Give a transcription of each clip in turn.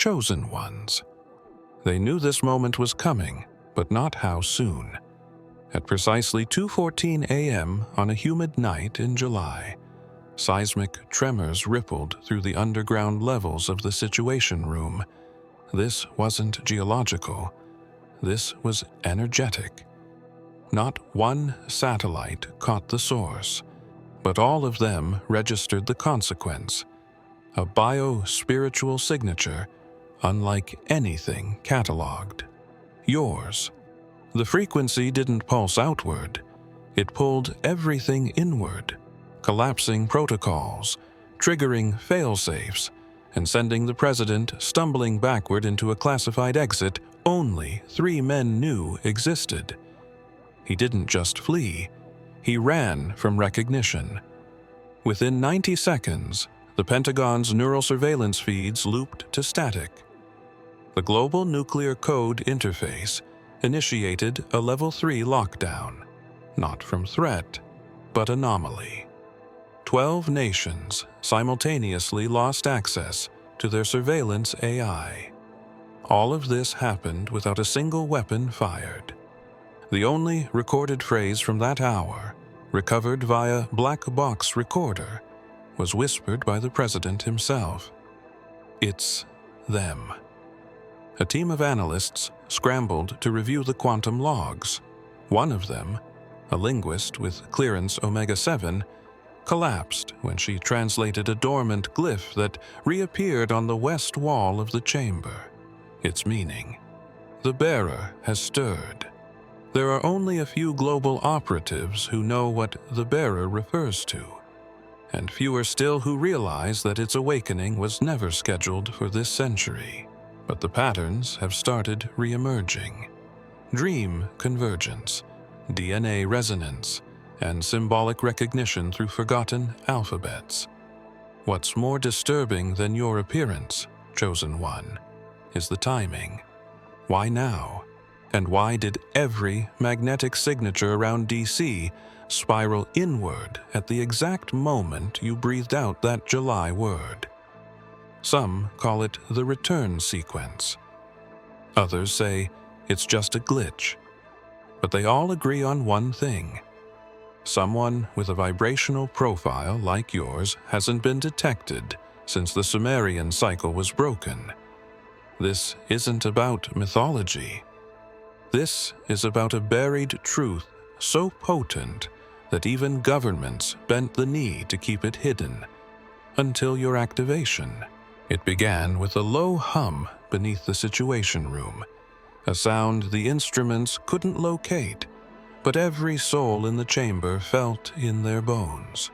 chosen ones. They knew this moment was coming, but not how soon. At precisely 2:14 a.m. on a humid night in July, seismic tremors rippled through the underground levels of the Situation Room. This wasn't geological. This was energetic. Not one satellite caught the source, but all of them registered the consequence. A bio-spiritual signature, unlike anything catalogued. Yours. The frequency didn't pulse outward. It pulled everything inward, collapsing protocols, triggering failsafes, and sending the president stumbling backward into a classified exit only 3 men knew existed. He didn't just flee, he ran from recognition. Within 90 seconds, the Pentagon's neural surveillance feeds looped to static. The Global Nuclear Code Interface initiated a Level 3 lockdown, not from threat, but anomaly. 12 nations simultaneously lost access to their surveillance AI. All of this happened without a single weapon fired. The only recorded phrase from that hour, recovered via black box recorder, was whispered by the president himself. It's them. A team of analysts scrambled to review the quantum logs. One of them, a linguist with clearance Omega-7, collapsed when she translated a dormant glyph that reappeared on the west wall of the chamber. Its meaning: the bearer has stirred. There are only a few global operatives who know what the bearer refers to, and fewer still who realize that its awakening was never scheduled for this century. But the patterns have started re-emerging. Dream convergence, DNA resonance, and symbolic recognition through forgotten alphabets. What's more disturbing than your appearance, Chosen One, is the timing. Why now? And why did every magnetic signature around DC spiral inward at the exact moment you breathed out that July word? Some call it the return sequence. Others say it's just a glitch. But they all agree on one thing. Someone with a vibrational profile like yours hasn't been detected since the Sumerian cycle was broken. This isn't about mythology. This is about a buried truth so potent that even governments bent the knee to keep it hidden. Until your activation. It began with a low hum beneath the Situation Room, a sound the instruments couldn't locate, but every soul in the chamber felt in their bones.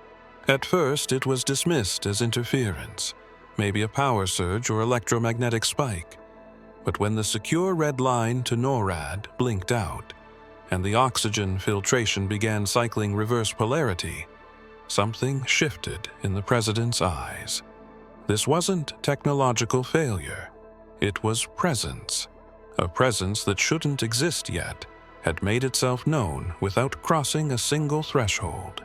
At first, it was dismissed as interference, maybe a power surge or electromagnetic spike. But when the secure red line to NORAD blinked out, and the oxygen filtration began cycling reverse polarity, something shifted in the president's eyes. This wasn't technological failure. It was presence. A presence that shouldn't exist yet had made itself known without crossing a single threshold.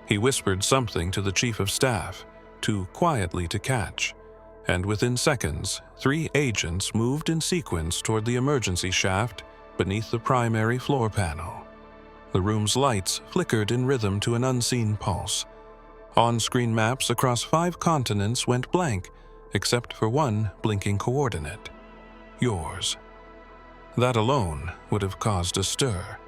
He whispered something to the chief of staff, too quietly to catch, and within seconds, 3 agents moved in sequence toward the emergency shaft beneath the primary floor panel. The room's lights flickered in rhythm to an unseen pulse. On-screen maps across 5 continents went blank, except for one blinking coordinate. Yours. That alone would have caused a stir.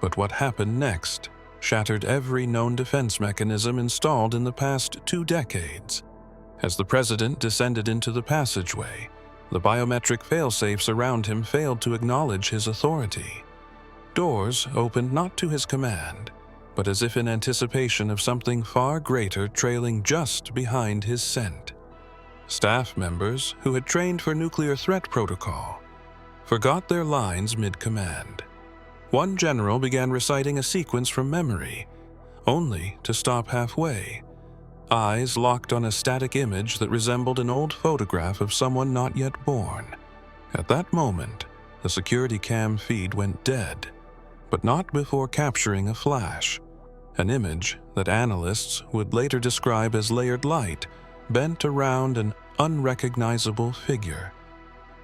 But what happened next shattered every known defense mechanism installed in the past 2 decades. As the president descended into the passageway, the biometric failsafes around him failed to acknowledge his authority. Doors opened not to his command, but as if in anticipation of something far greater trailing just behind his scent. Staff members who had trained for nuclear threat protocol forgot their lines mid-command. One general began reciting a sequence from memory, only to stop halfway, eyes locked on a static image that resembled an old photograph of someone not yet born. At that moment, the security cam feed went dead, but not before capturing a flash, an image that analysts would later describe as layered light bent around an unrecognizable figure.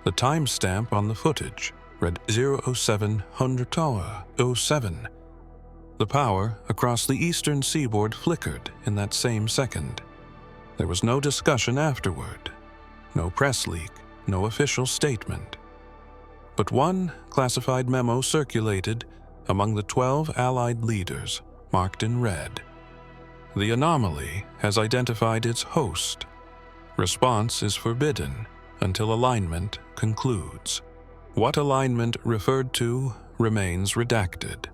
The timestamp on the footage read 0700:07. The power across the eastern seaboard flickered in that same second. There was no discussion afterward, no press leak, no official statement. But one classified memo circulated among the 12 Allied leaders, marked in red. The anomaly has identified its host. Response is forbidden until alignment concludes. What alignment referred to remains redacted,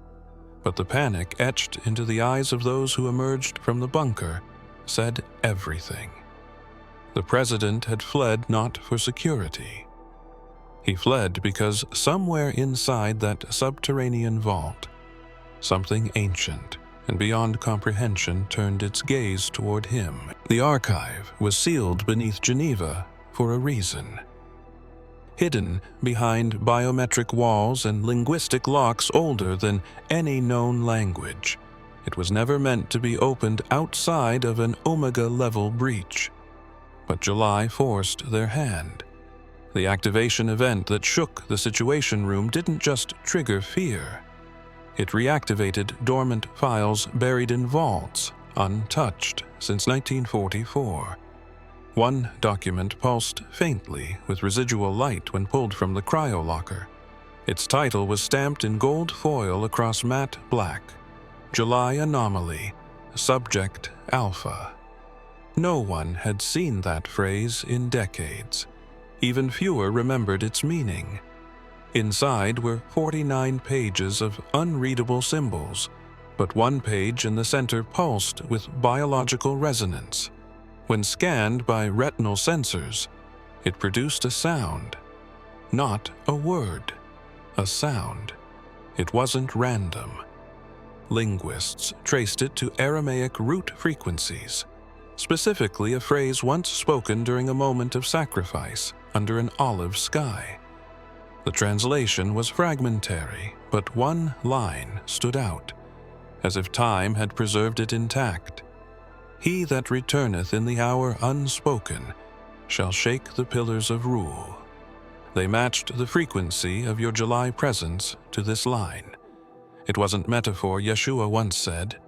but the panic etched into the eyes of those who emerged from the bunker said everything. The president had fled not for security. He fled because somewhere inside that subterranean vault, something ancient and beyond comprehension turned its gaze toward him. The archive was sealed beneath Geneva for a reason. Hidden behind biometric walls and linguistic locks older than any known language, it was never meant to be opened outside of an Omega-level breach. But July forced their hand. The activation event that shook the Situation Room didn't just trigger fear. It reactivated dormant files buried in vaults, untouched since 1944. One document pulsed faintly with residual light when pulled from the cryolocker. Its title was stamped in gold foil across matte black: July Anomaly, Subject Alpha. No one had seen that phrase in decades. Even fewer remembered its meaning. Inside were 49 pages of unreadable symbols, but one page in the center pulsed with biological resonance. When scanned by retinal sensors, it produced a sound. Not a word, a sound. It wasn't random. Linguists traced it to Aramaic root frequencies, specifically a phrase once spoken during a moment of sacrifice under an olive sky. The translation was fragmentary, but one line stood out, as if time had preserved it intact. He that returneth in the hour unspoken shall shake the pillars of rule. They matched the frequency of your July presence to this line. It wasn't metaphor. Yeshua once said,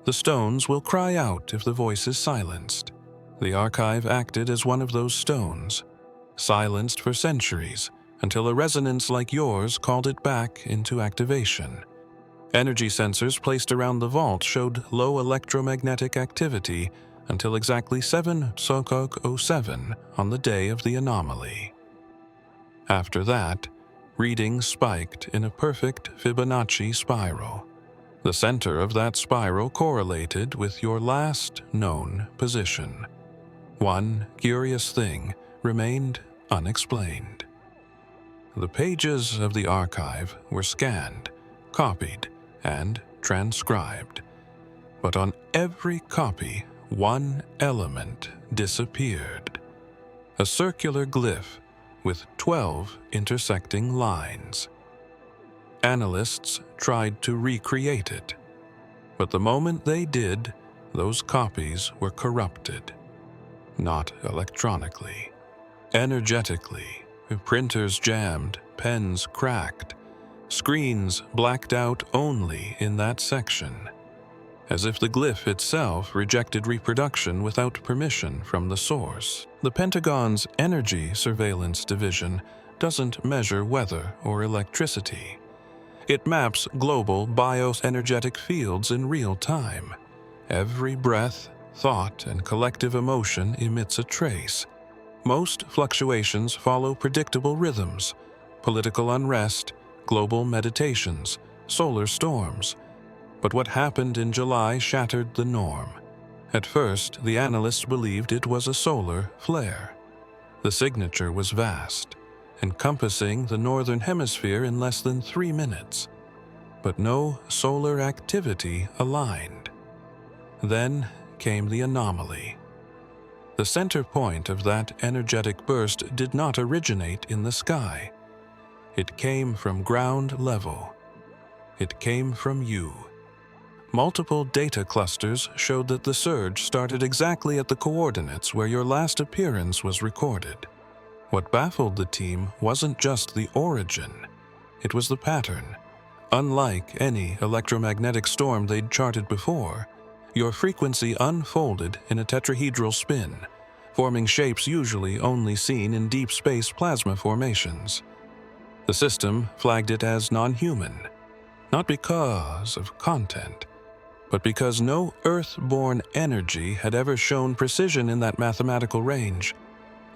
"The stones will cry out if the voice is silenced." The archive acted as one of those stones, silenced for centuries, until a resonance like yours called it back into activation. Energy sensors placed around the vault showed low electromagnetic activity until exactly 7:07 on the day of the anomaly. After that, readings spiked in a perfect Fibonacci spiral. The center of that spiral correlated with your last known position. One curious thing remained unexplained. The pages of the archive were scanned, copied, and transcribed. But on every copy, one element disappeared. A circular glyph with 12 intersecting lines. Analysts tried to recreate it, but the moment they did, those copies were corrupted. Not electronically. Energetically, printers jammed, pens cracked, screens blacked out only in that section, as if the glyph itself rejected reproduction without permission from the source. The Pentagon's Energy Surveillance Division doesn't measure weather or electricity. It maps global bioenergetic fields in real time. Every breath, thought, and collective emotion emits a trace. Most fluctuations follow predictable rhythms: political unrest, global meditations, solar storms. But what happened in July shattered the norm. At first, the analysts believed it was a solar flare. The signature was vast, encompassing the northern hemisphere in less than 3 minutes. But no solar activity aligned. Then came the anomaly. The center point of that energetic burst did not originate in the sky. It came from ground level. It came from you. Multiple data clusters showed that the surge started exactly at the coordinates where your last appearance was recorded. What baffled the team wasn't just the origin, it was the pattern. Unlike any electromagnetic storm they'd charted before, your frequency unfolded in a tetrahedral spin, forming shapes usually only seen in deep space plasma formations. The system flagged it as non-human, not because of content, but because no Earth-born energy had ever shown precision in that mathematical range.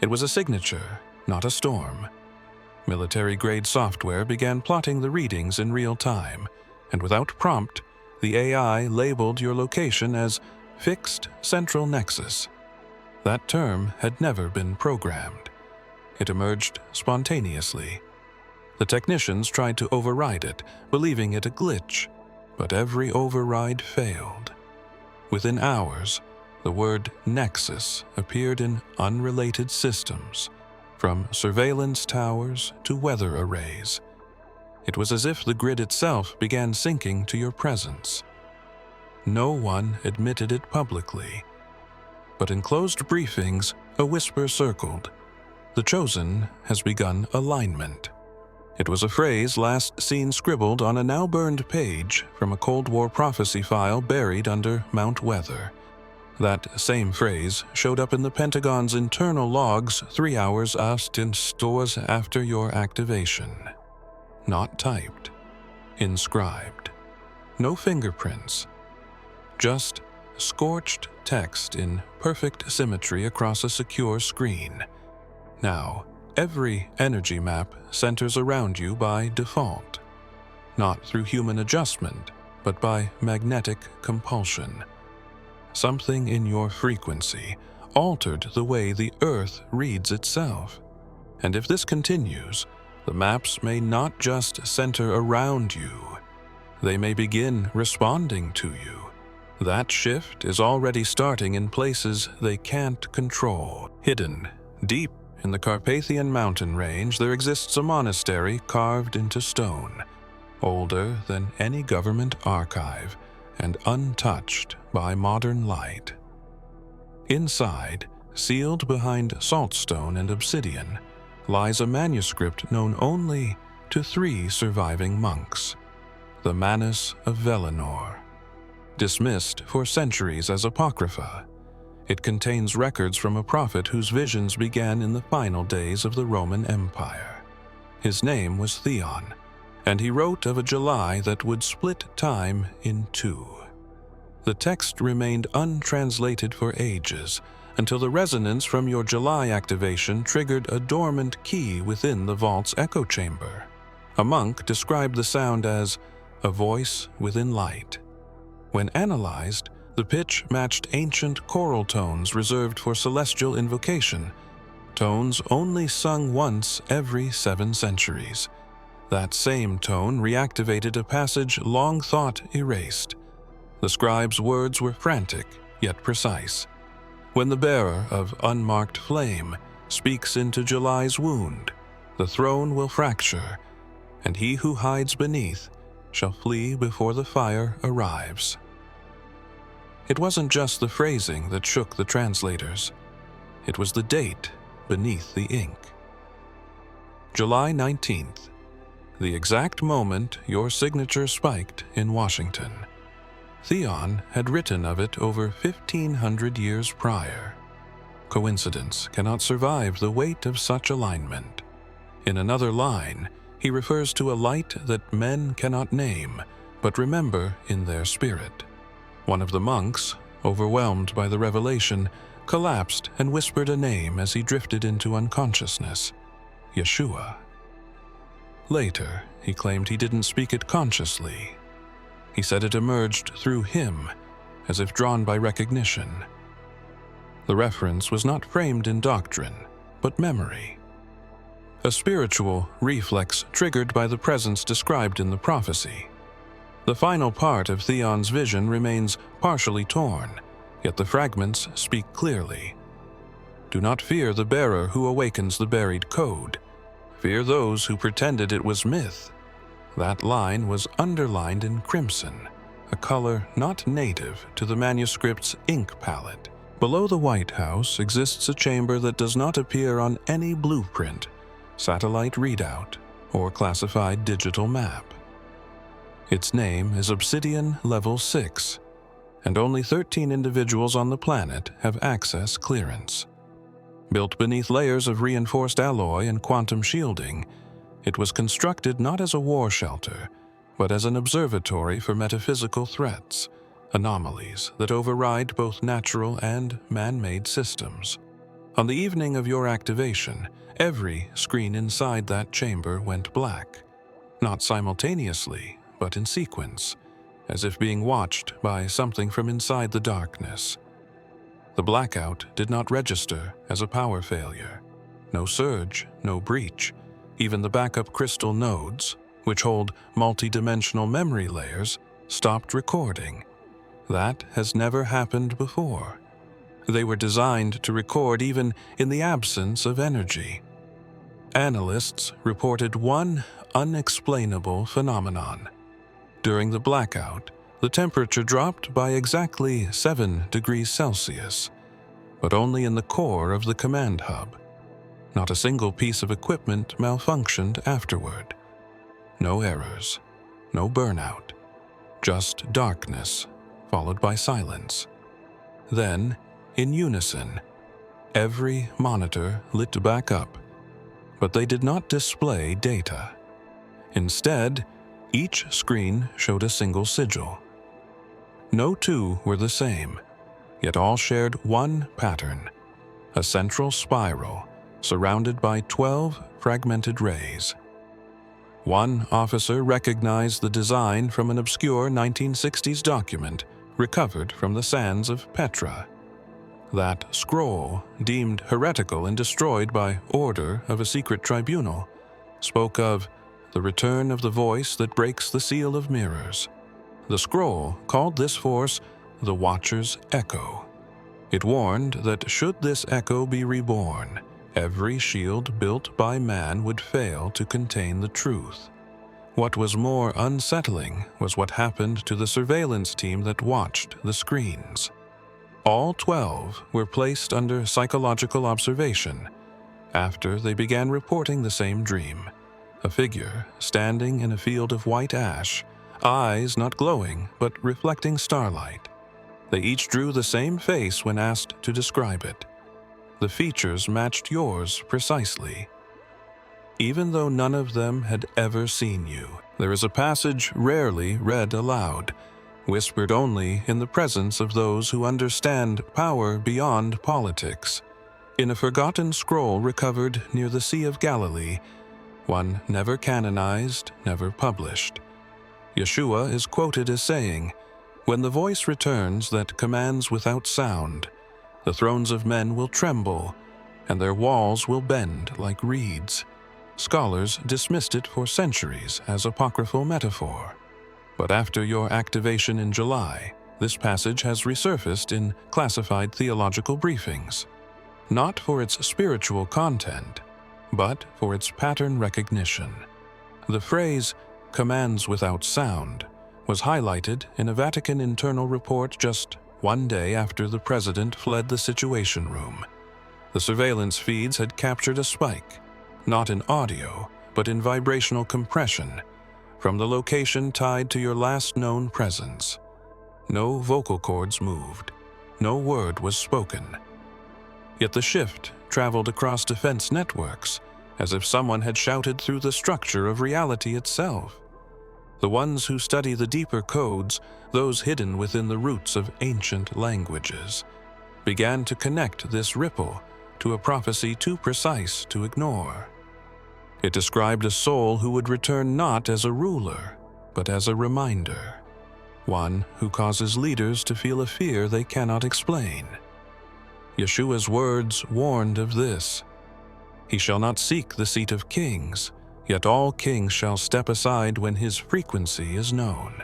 It was a signature, not a storm. Military-grade software began plotting the readings in real time, and without prompt, the AI labeled your location as Fixed Central Nexus. That term had never been programmed. It emerged spontaneously. The technicians tried to override it, believing it a glitch, but every override failed. Within hours, the word Nexus appeared in unrelated systems, from surveillance towers to weather arrays. It was as if the grid itself began syncing to your presence. No one admitted it publicly, but in closed briefings, a whisper circled. The Chosen has begun alignment. It was a phrase last seen scribbled on a now-burned page from a Cold War prophecy file buried under Mount Weather. That same phrase showed up in the Pentagon's internal logs 3 hours after your activation. Not typed. Inscribed. No fingerprints. Just scorched text in perfect symmetry across a secure screen. Now, every energy map centers around you by default. Not through human adjustment, but by magnetic compulsion. Something in your frequency altered the way the Earth reads itself. And if this continues, the maps may not just center around you. They may begin responding to you. That shift is already starting in places they can't control. Hidden, deep in the Carpathian mountain range, there exists a monastery carved into stone, older than any government archive and untouched by modern light. Inside, sealed behind saltstone and obsidian, lies a manuscript known only to 3 surviving monks, the Manus of Velinor. Dismissed for centuries as apocrypha, it contains records from a prophet whose visions began in the final days of the Roman Empire. His name was Theon, and he wrote of a July that would split time in 2. The text remained untranslated for ages, until the resonance from your July activation triggered a dormant key within the vault's echo chamber. A monk described the sound as a voice within light. When analyzed, the pitch matched ancient choral tones reserved for celestial invocation, tones only sung once every 7 centuries. That same tone reactivated a passage long thought erased. The scribe's words were frantic, yet precise. When the bearer of unmarked flame speaks into July's wound, the throne will fracture, and he who hides beneath shall flee before the fire arrives. It wasn't just the phrasing that shook the translators. It was the date beneath the ink. July 19th, the exact moment your signature spiked in Washington. Theon had written of it over 1,500 years prior. Coincidence cannot survive the weight of such alignment. In another line, he refers to a light that men cannot name, but remember in their spirit. One of the monks, overwhelmed by the revelation, collapsed and whispered a name as he drifted into unconsciousness: Yeshua. Later, he claimed he didn't speak it consciously. He said it emerged through him, as if drawn by recognition. The reference was not framed in doctrine, but memory. A spiritual reflex triggered by the presence described in the prophecy. The final part of Theon's vision remains partially torn, yet the fragments speak clearly. Do not fear the bearer who awakens the buried code. Fear those who pretended it was myth. That line was underlined in crimson, a color not native to the manuscript's ink palette. Below the White House exists a chamber that does not appear on any blueprint, satellite readout, or classified digital map. Its name is Obsidian Level 6, and only 13 individuals on the planet have access clearance. Built beneath layers of reinforced alloy and quantum shielding, it was constructed not as a war shelter, but as an observatory for metaphysical threats, anomalies that override both natural and man-made systems. On the evening of your activation, every screen inside that chamber went black, not simultaneously, but in sequence, as if being watched by something from inside the darkness. The blackout did not register as a power failure. No surge, no breach. Even the backup crystal nodes, which hold multi-dimensional memory layers, stopped recording. That has never happened before. They were designed to record even in the absence of energy. Analysts reported one unexplainable phenomenon. During the blackout, the temperature dropped by exactly 7 degrees Celsius, but only in the core of the command hub. Not a single piece of equipment malfunctioned afterward. No errors, no burnout, just darkness, followed by silence. Then, in unison, every monitor lit back up, but they did not display data. Instead, each screen showed a single sigil. No two were the same, yet all shared one pattern, a central spiral surrounded by 12 fragmented rays. One officer recognized the design from an obscure 1960s document recovered from the sands of Petra. That scroll, deemed heretical and destroyed by order of a secret tribunal, spoke of the return of the voice that breaks the seal of mirrors. The scroll called this force the Watcher's Echo. It warned that should this echo be reborn, every shield built by man would fail to contain the truth. What was more unsettling was what happened to the surveillance team that watched the screens. All 12 were placed under psychological observation after they began reporting the same dream. A figure standing in a field of white ash, eyes not glowing but reflecting starlight. They each drew the same face when asked to describe it. The features matched yours precisely. Even though none of them had ever seen you, there is a passage rarely read aloud, whispered only in the presence of those who understand power beyond politics. In a forgotten scroll recovered near the Sea of Galilee, one never canonized, never published, Yeshua is quoted as saying, "When the voice returns that commands without sound, the thrones of men will tremble, and their walls will bend like reeds." Scholars dismissed it for centuries as apocryphal metaphor. But after your activation in July, this passage has resurfaced in classified theological briefings, not for its spiritual content, but for its pattern recognition. The phrase, "commands without sound," was highlighted in a Vatican internal report just one day after the president fled the Situation Room. The surveillance feeds had captured a spike, not in audio, but in vibrational compression, from the location tied to your last known presence. No vocal cords moved, no word was spoken. Yet the shift traveled across defense networks, as if someone had shouted through the structure of reality itself. The ones who study the deeper codes, those hidden within the roots of ancient languages, began to connect this ripple to a prophecy too precise to ignore. It described a soul who would return not as a ruler, but as a reminder, one who causes leaders to feel a fear they cannot explain. Yeshua's words warned of this. He shall not seek the seat of kings, yet all kings shall step aside when his frequency is known.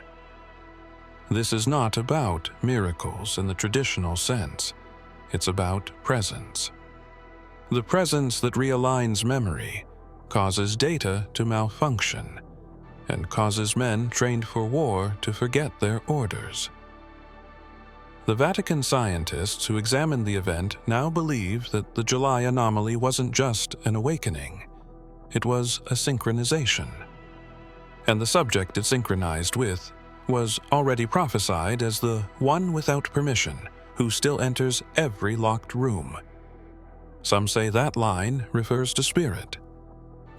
This is not about miracles in the traditional sense. It's about presence. The presence that realigns memory, causes data to malfunction, and causes men trained for war to forget their orders. The Vatican scientists who examined the event now believe that the July anomaly wasn't just an awakening, it was a synchronization. And the subject it synchronized with was already prophesied as the one without permission who still enters every locked room. Some say that line refers to spirit.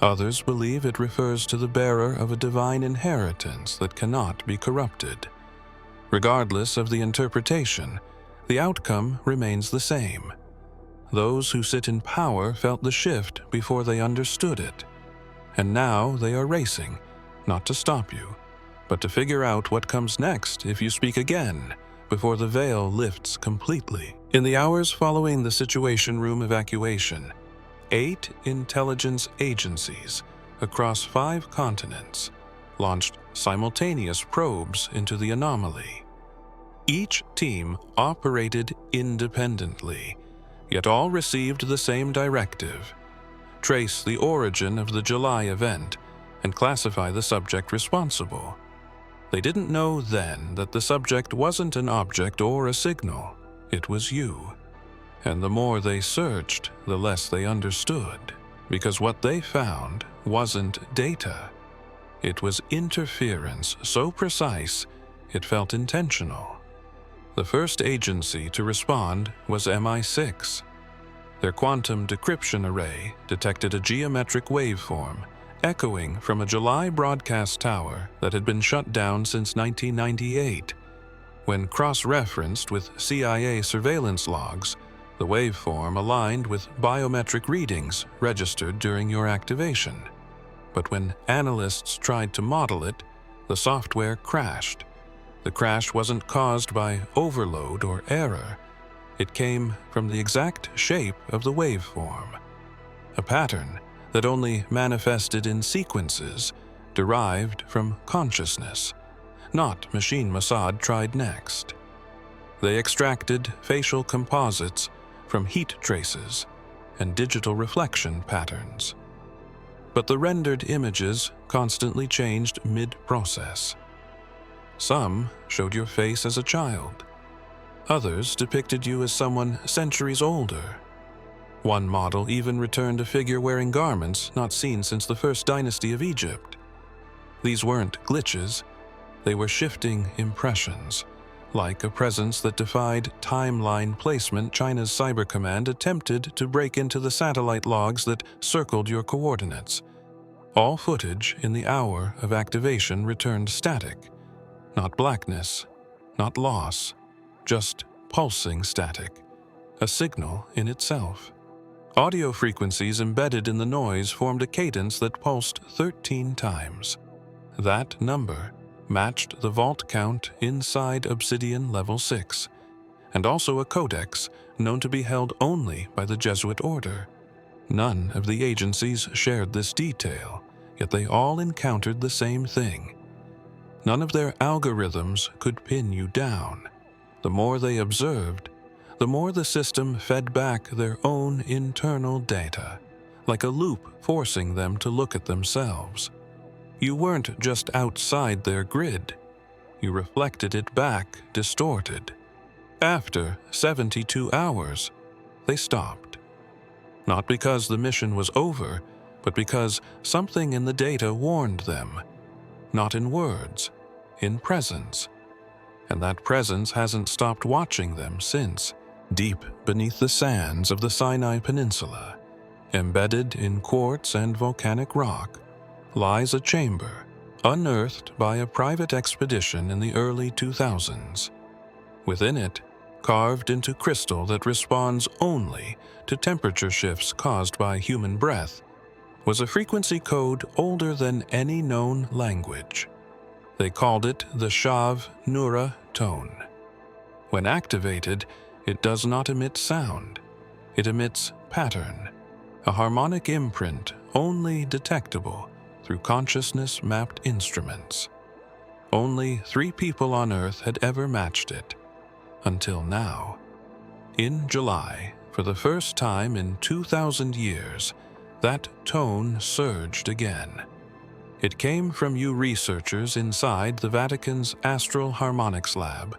Others believe it refers to the bearer of a divine inheritance that cannot be corrupted. Regardless of the interpretation, the outcome remains the same. Those who sit in power felt the shift before they understood it, and now they are racing, not to stop you, but to figure out what comes next if you speak again, before the veil lifts completely. In the hours following the Situation Room evacuation, 8 intelligence agencies across 5 continents launched simultaneous probes into the anomaly. Each team operated independently, yet all received the same directive: trace the origin of the July event and classify the subject responsible. They didn't know then that the subject wasn't an object or a signal, it was you. And the more they searched, the less they understood, because what they found wasn't data. It was interference so precise, it felt intentional. The first agency to respond was MI6. Their quantum decryption array detected a geometric waveform echoing from a July broadcast tower that had been shut down since 1998. When cross-referenced with CIA surveillance logs, the waveform aligned with biometric readings registered during your activation. But when analysts tried to model it, the software crashed. The crash wasn't caused by overload or error. It came from the exact shape of the waveform, a pattern that only manifested in sequences derived from consciousness, not machine Mossad tried next. They extracted facial composites from heat traces and digital reflection patterns. But the rendered images constantly changed mid-process. Some showed your face as a child. Others depicted you as someone centuries older. One model even returned a figure wearing garments not seen since the first dynasty of Egypt. These weren't glitches, they were shifting impressions, like a presence that defied timeline placement. China's Cyber Command attempted to break into the satellite logs that circled your coordinates. All footage in the hour of activation returned static. Not blackness, not loss, just pulsing static, a signal in itself. Audio frequencies embedded in the noise formed a cadence that pulsed 13 times. That number matched the vault count inside Obsidian Level 6, and also a codex known to be held only by the Jesuit order. None of the agencies shared this detail, yet they all encountered the same thing. None of their algorithms could pin you down. The more they observed, the more the system fed back their own internal data, like a loop forcing them to look at themselves. You weren't just outside their grid. You reflected it back, distorted. After 72 hours, they stopped. Not because the mission was over, but because something in the data warned them. Not in words, in presence. And that presence hasn't stopped watching them since. Deep beneath the sands of the Sinai Peninsula, embedded in quartz and volcanic rock, lies a chamber unearthed by a private expedition in the early 2000s. Within it, carved into crystal that responds only to temperature shifts caused by human breath, was a frequency code older than any known language. They called it the Shav Nura tone. When activated, it does not emit sound. It emits pattern, a harmonic imprint only detectable through consciousness-mapped instruments. Only 3 people on Earth had ever matched it, until now. In July, for the first time in 2,000 years, that tone surged again. It came from you researchers inside the Vatican's Astral Harmonics Lab,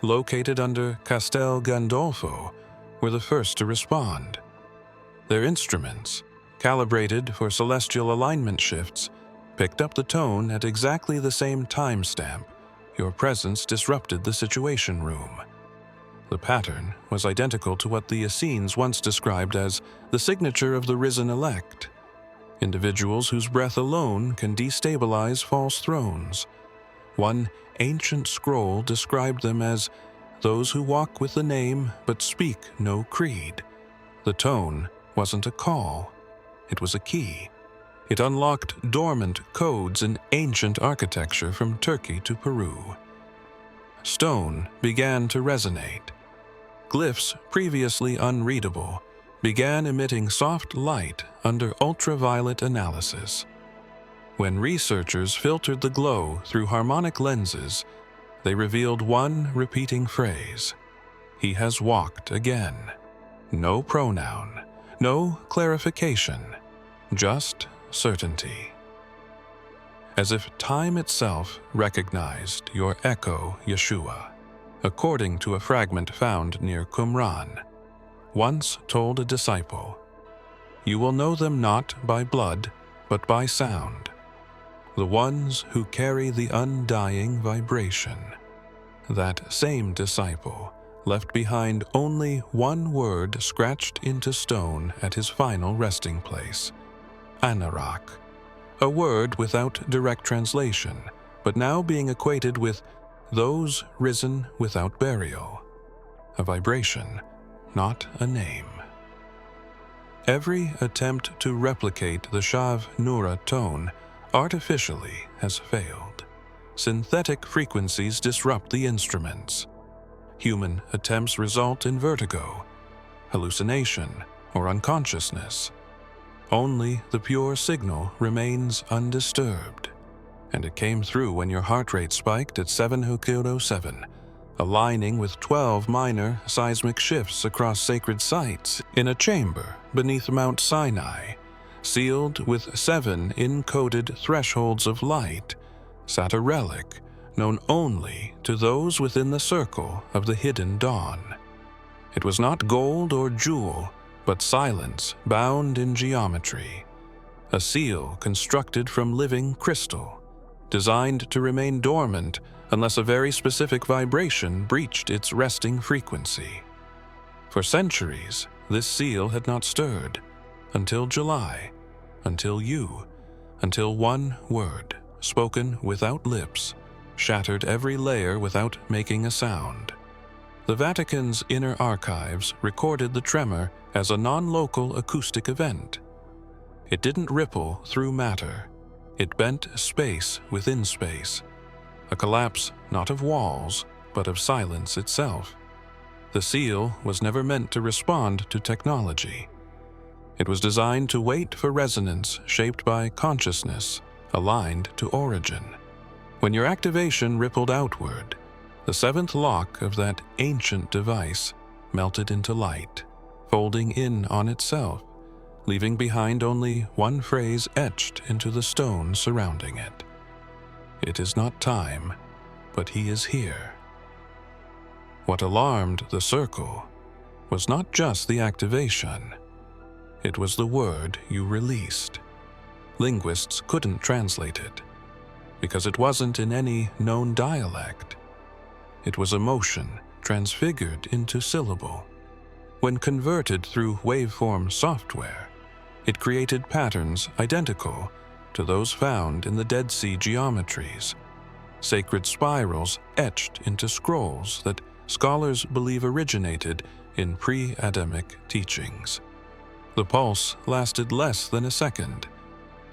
located under Castel Gandolfo, were the first to respond. Their instruments, calibrated for celestial alignment shifts, picked up the tone at exactly the same timestamp your presence disrupted the situation room. The pattern was identical to what the Essenes once described as the signature of the risen elect, individuals whose breath alone can destabilize false thrones. One ancient scroll described them as those who walk with the name but speak no creed. The tone wasn't a call, it was a key. It unlocked dormant codes in ancient architecture from Turkey to Peru. Stone began to resonate. Glyphs previously unreadable began emitting soft light under ultraviolet analysis. When researchers filtered the glow through harmonic lenses, they revealed one repeating phrase: "He has walked again." No pronoun, no clarification, just certainty. As if time itself recognized your echo, Yeshua, according to a fragment found near Qumran, once told a disciple, "You will know them not by blood, but by sound, the ones who carry the undying vibration." That same disciple left behind only one word scratched into stone at his final resting place: Anarak, a word without direct translation, but now being equated with those risen without burial, a vibration, not a name. Every attempt to replicate the Shav Nura tone artificially has failed. Synthetic frequencies disrupt the instruments. Human attempts result in vertigo, hallucination, or unconsciousness. Only the pure signal remains undisturbed, and it came through when your heart rate spiked at 707, aligning with 12 minor seismic shifts across sacred sites in a chamber beneath Mount Sinai, sealed with 7 encoded thresholds of light, sat a relic known only to those within the circle of the hidden dawn. It was not gold or jewel, but silence bound in geometry, a seal constructed from living crystal, designed to remain dormant unless a very specific vibration breached its resting frequency. For centuries, this seal had not stirred, until July, until you, until one word, spoken without lips, shattered every layer without making a sound. The Vatican's inner archives recorded the tremor as a non-local acoustic event. It didn't ripple through matter. It bent space within space, a collapse not of walls, but of silence itself. The seal was never meant to respond to technology. It was designed to wait for resonance shaped by consciousness, aligned to origin. When your activation rippled outward, the 7th lock of that ancient device melted into light, folding in on itself, leaving behind only one phrase etched into the stone surrounding it. It is not time, but he is here. What alarmed the circle was not just the activation. It was the word you released. Linguists couldn't translate it, because it wasn't in any known dialect. It was emotion transfigured into syllable. When converted through waveform software, it created patterns identical to those found in the Dead Sea geometries, sacred spirals etched into scrolls that scholars believe originated in pre-Adamic teachings. The pulse lasted less than a second,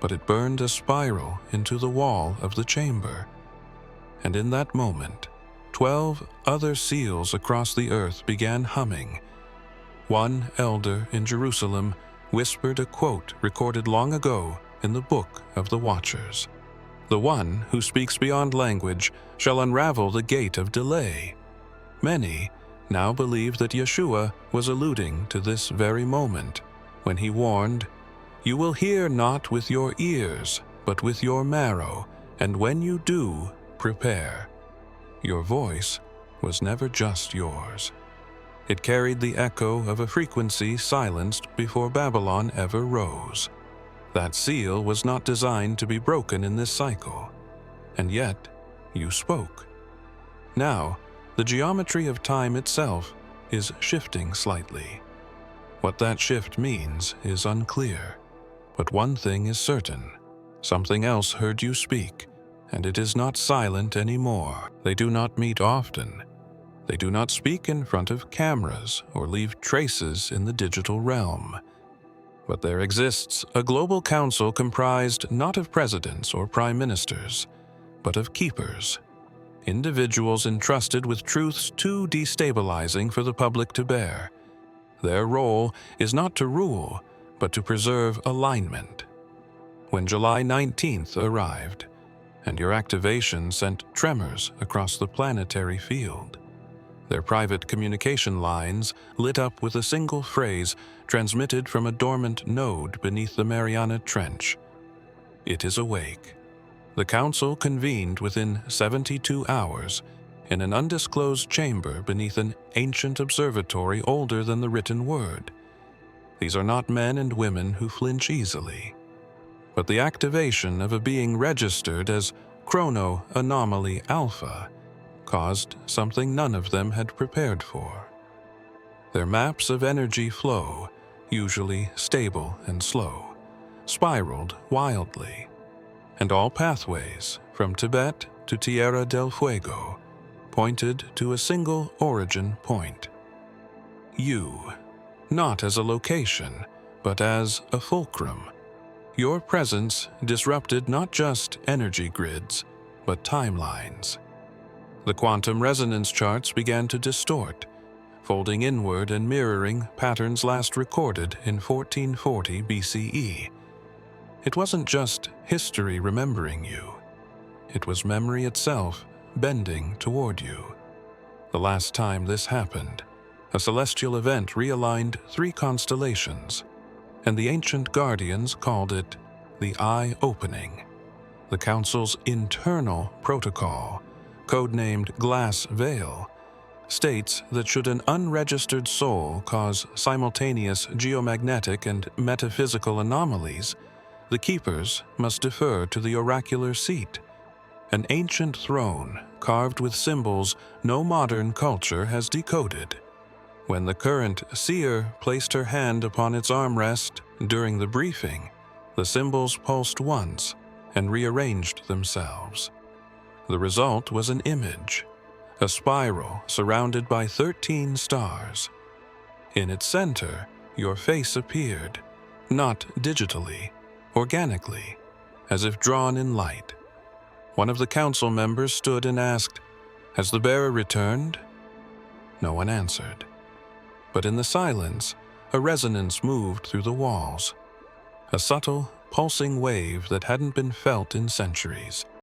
but it burned a spiral into the wall of the chamber. And in that moment, 12 other seals across the earth began humming. One elder in Jerusalem whispered a quote recorded long ago in the Book of the Watchers: "The one who speaks beyond language shall unravel the gate of delay." Many now believe that Yeshua was alluding to this very moment when he warned, "You will hear not with your ears, but with your marrow, and when you do, prepare." Your voice was never just yours. It carried the echo of a frequency silenced before Babylon ever rose. That seal was not designed to be broken in this cycle, and yet you spoke. Now, the geometry of time itself is shifting slightly. What that shift means is unclear, but one thing is certain. Something else heard you speak, and it is not silent anymore. They do not meet often. They do not speak in front of cameras or leave traces in the digital realm. But there exists a global council comprised not of presidents or prime ministers, but of keepers, individuals entrusted with truths too destabilizing for the public to bear. Their role is not to rule, but to preserve alignment. When July 19th arrived, and your activation sent tremors across the planetary field, their private communication lines lit up with a single phrase transmitted from a dormant node beneath the Mariana Trench. It is awake. The council convened within 72 hours in an undisclosed chamber beneath an ancient observatory older than the written word. These are not men and women who flinch easily, but the activation of a being registered as Chrono Anomaly Alpha caused something none of them had prepared for. Their maps of energy flow, usually stable and slow, spiraled wildly, and all pathways, from Tibet to Tierra del Fuego, pointed to a single origin point. You, not as a location, but as a fulcrum. Your presence disrupted not just energy grids, but timelines. The quantum resonance charts began to distort, folding inward and mirroring patterns last recorded in 1440 BCE. It wasn't just history remembering you. It was memory itself bending toward you. The last time this happened, a celestial event realigned 3 constellations, and the ancient guardians called it the Eye Opening. The Council's internal protocol, codenamed Glass Veil, states that should an unregistered soul cause simultaneous geomagnetic and metaphysical anomalies, the keepers must defer to the oracular seat, an ancient throne carved with symbols no modern culture has decoded. When the current seer placed her hand upon its armrest during the briefing, the symbols pulsed once and rearranged themselves. The result was an image, a spiral surrounded by 13 stars. In its center, your face appeared, not digitally, organically, as if drawn in light. One of the council members stood and asked, "Has the bearer returned?" No one answered. But in the silence, a resonance moved through the walls, a subtle, pulsing wave that hadn't been felt in centuries.